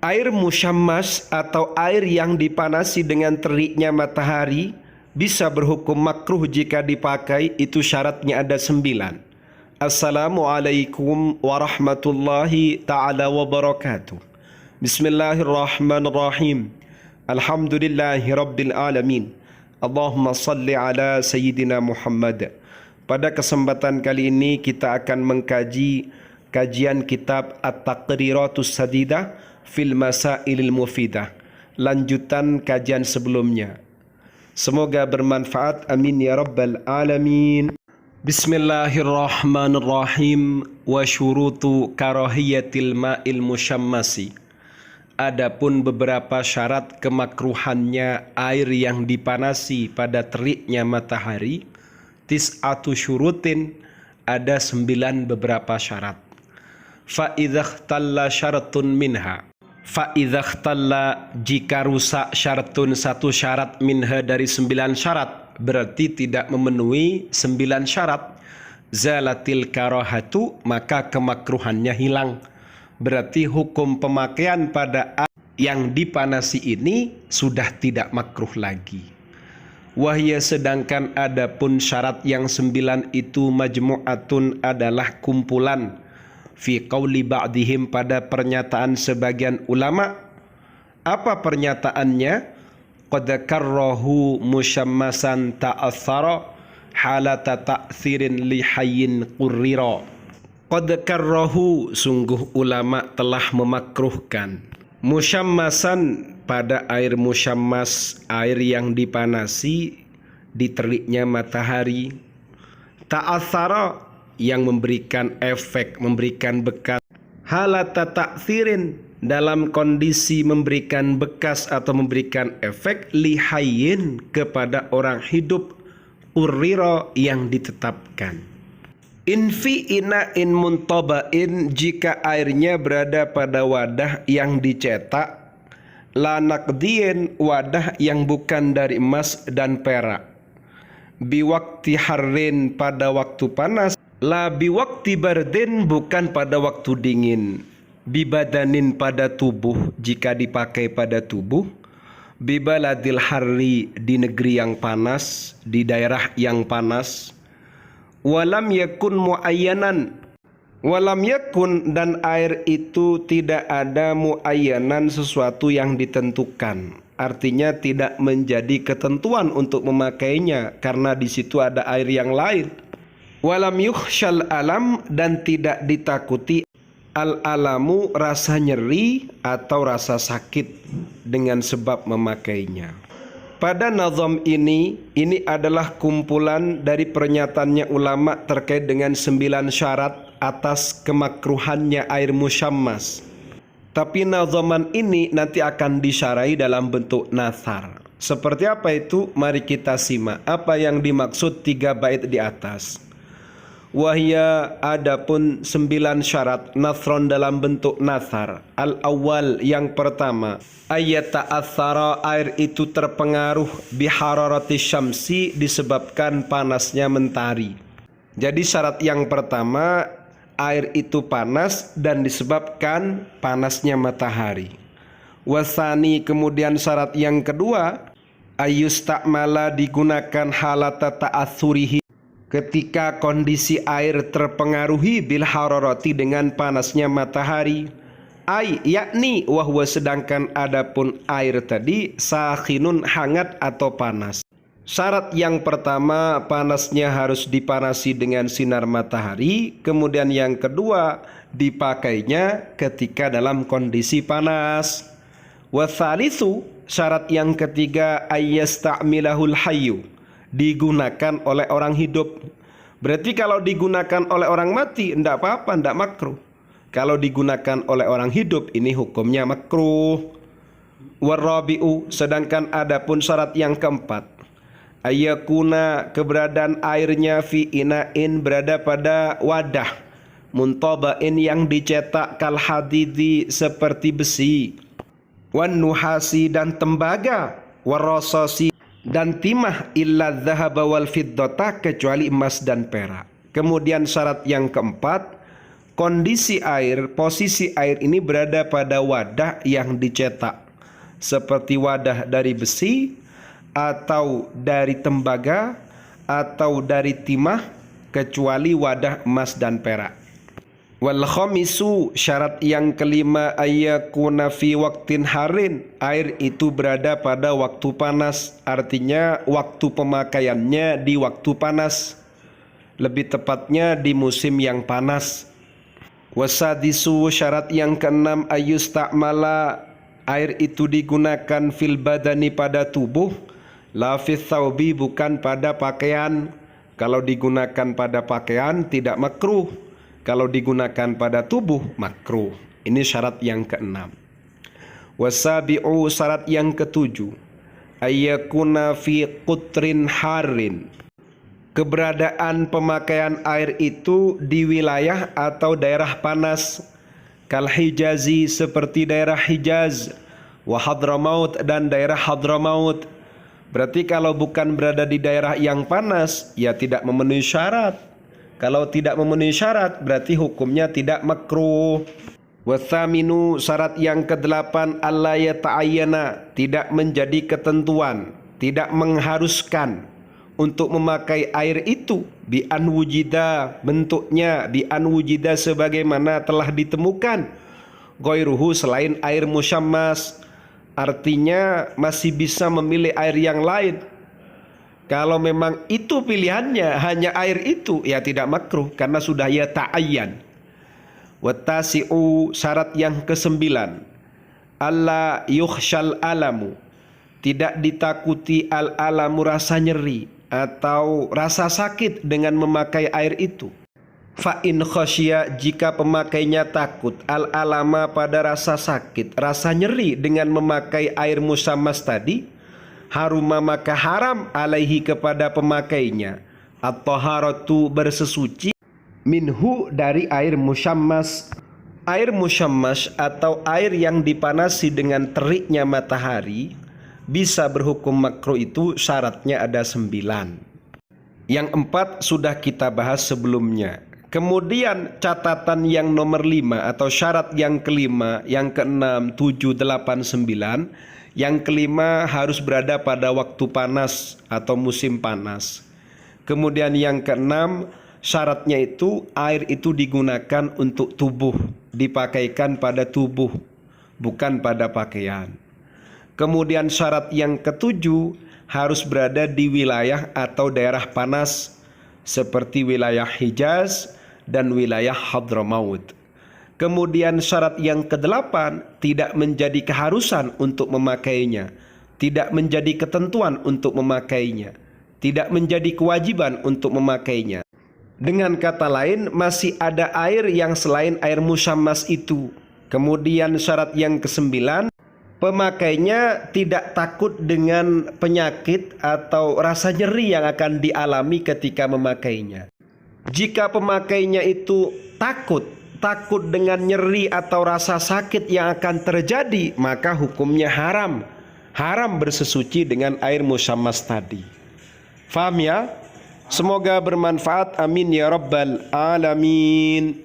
Air musyammas atau air yang dipanasi dengan teriknya matahari bisa berhukum makruh jika dipakai. Itu syaratnya ada 9. Assalamualaikum warahmatullahi ta'ala wabarakatuh. Bismillahirrahmanirrahim. Alhamdulillahi rabbil alamin. Allahumma salli ala Sayyidina Muhammad. Pada kesempatan kali ini kita akan mengkaji kajian kitab At-Taqriratus Sadidah fil Masailil Mufidah, lanjutan kajian sebelumnya. Semoga bermanfaat, amin ya rabbal alamin. Bismillahirrahmanirrahim. Wa syurutu karahiyatil ma'il musyammasi. Adapun beberapa syarat kemakruhannya air yang dipanasi pada teriknya matahari. Tis'atu syurutin, ada 9 beberapa syarat. Fa idza ikhtalla syaratun minha. Fa idza ikhtalla, jika rusak syartun, satu syarat, minha dari 9 syarat, berarti tidak memenuhi 9 syarat, zalatil karahatu, maka kemakruhannya hilang. Berarti hukum pemakaian pada air yang dipanasi ini sudah tidak makruh lagi. Wahya, sedangkan adapun syarat yang 9 itu majmu'atun, adalah kumpulan, fi qauli ba'dihim, pada pernyataan sebagian ulama. Apa pernyataannya? Qad karrahu musyammasan ta'athara halata ta'thirin li hayyin qurrira. Qad karrahu, sungguh ulama telah memakruhkan, musyammasan, pada air musyammas, air yang dipanasi di teriknya matahari, ta'athara, yang memberikan efek, memberikan bekas, halata ta'thirin, dalam kondisi memberikan bekas atau memberikan efek, lihayyin, kepada orang hidup, urriro, yang ditetapkan. Infi ina'in muntabain, jika airnya berada pada wadah yang dicetak, la naqdiyin, wadah yang bukan dari emas dan perak, biwakti harrin, pada waktu panas, la biwakti bardin, bukan pada waktu dingin, bibadanin, pada tubuh, jika dipakai pada tubuh, bibaladil harri, di negeri yang panas, di daerah yang panas, walam yakun muayyanan, walam yakun, dan air itu tidak ada muayyanan, sesuatu yang ditentukan, artinya tidak menjadi ketentuan untuk memakainya karena di situ ada air yang lain. Walam yukhshal alam, dan tidak ditakuti al-alamu, rasa nyeri atau rasa sakit dengan sebab memakainya. Pada nazam ini adalah kumpulan dari pernyataannya ulama terkait dengan 9 syarat atas kemakruhannya air musyammas. Tapi nazaman ini nanti akan disyarai dalam bentuk nathar. Seperti apa itu? Mari kita simak apa yang dimaksud 3 bait di atas. Wahya, adapun 9 syarat, nathron, dalam bentuk nathar. Al-awwal, yang pertama, ayat ta'athara, air itu terpengaruh, bihararati syamsi, disebabkan panasnya mentari. Jadi syarat yang pertama, air itu panas dan disebabkan panasnya matahari. Wasani, kemudian syarat yang kedua, ayustakmala, digunakan halata ta'athurihi, ketika kondisi air terpengaruhi, bil hararati, dengan panasnya matahari. Yakni wahwa, sedangkan adapun air tadi, sakhinun, hangat atau panas. Syarat yang pertama, panasnya harus dipanasi dengan sinar matahari. Kemudian yang kedua, dipakainya ketika dalam kondisi panas. Wathalithu, syarat yang ketiga, ayyasta'milahul hayyu, digunakan oleh orang hidup. Berarti kalau digunakan oleh orang mati tidak apa-apa, tidak makruh. Kalau digunakan oleh orang hidup, ini hukumnya makruh. Warabi'u, sedangkan adapun syarat yang keempat, ayakuna, keberadaan airnya, fi ina'in, berada pada wadah, muntabain, yang dicetak, kal hadidi, seperti besi, wan nuhasi, dan tembaga, warasasi, dan timah, illa dhahaba wal fiddata, kecuali emas dan perak. Kemudian syarat yang keempat, kondisi air, posisi air ini berada pada wadah yang dicetak, seperti wadah dari besi, atau dari tembaga, atau dari timah, kecuali wadah emas dan perak. Wal khamisu, syarat yang kelima, ayyakuna fi waqtin harin, air itu berada pada waktu panas, artinya waktu pemakaiannya di waktu panas, lebih tepatnya di musim yang panas. Wasadisu, syarat yang keenam, ayyusta'mala, air itu digunakan fil badani pada tubuh, la fis thawbi, bukan pada pakaian. Kalau digunakan pada pakaian tidak makruh, kalau digunakan pada tubuh makruh. Ini syarat yang keenam. Wasabi'u, syarat yang ketujuh, ayyakuna fi qutrin harin, keberadaan pemakaian air itu di wilayah atau daerah panas, kal Hijazi, seperti daerah Hijaz, wa Hadramaut, dan daerah Hadramaut. Berarti kalau bukan berada di daerah yang panas, ya tidak memenuhi syarat. Kalau tidak memenuhi syarat, berarti hukumnya tidak makruh. Wathaminu, syarat yang kedelapan, alla yata'ayyana, tidak menjadi ketentuan, tidak mengharuskan untuk memakai air itu, bi an wujida, bentuknya bi an wujida sebagaimana telah ditemukan, ghairuhu, selain air musyammas, artinya masih bisa memilih air yang lain. Kalau memang itu pilihannya, hanya air itu, ya tidak makruh karena sudah ya ta'ayyan. Wattasi'u, syarat yang kesembilan, alla yukhshal alamu, tidak ditakuti al-alamu, rasa nyeri atau rasa sakit dengan memakai air itu. Fa in khasya, jika pemakainya takut al-alama pada rasa sakit, rasa nyeri dengan memakai air musammas tadi, haruma, maka haram alaihi, kepada pemakainya, at-taharatu, bersesuci, minhu, dari air musyammas. Air musyammas atau air yang dipanasi dengan teriknya matahari bisa berhukum makruh itu syaratnya ada 9. Yang 4 sudah kita bahas sebelumnya. Kemudian catatan yang nomor 5 atau syarat yang kelima, yang ke-6, 7, 8, 9. Yang kelima harus berada pada waktu panas atau musim panas. Kemudian yang ke-6, syaratnya itu air itu digunakan untuk tubuh, dipakaikan pada tubuh, bukan pada pakaian. Kemudian syarat yang ke-7 harus berada di wilayah atau daerah panas, seperti wilayah Hijaz dan wilayah Hadramaut. Kemudian syarat yang ke-8, tidak menjadi keharusan untuk memakainya, tidak menjadi ketentuan untuk memakainya, tidak menjadi kewajiban untuk memakainya. Dengan kata lain, masih ada air yang selain air musyammas itu. Kemudian syarat yang ke-9, pemakainya tidak takut dengan penyakit atau rasa nyeri yang akan dialami ketika memakainya. Jika pemakainya itu takut dengan nyeri atau rasa sakit yang akan terjadi, maka hukumnya haram bersesuci dengan air musyammas tadi. Faham ya? Semoga bermanfaat, amin ya rabbal alamin.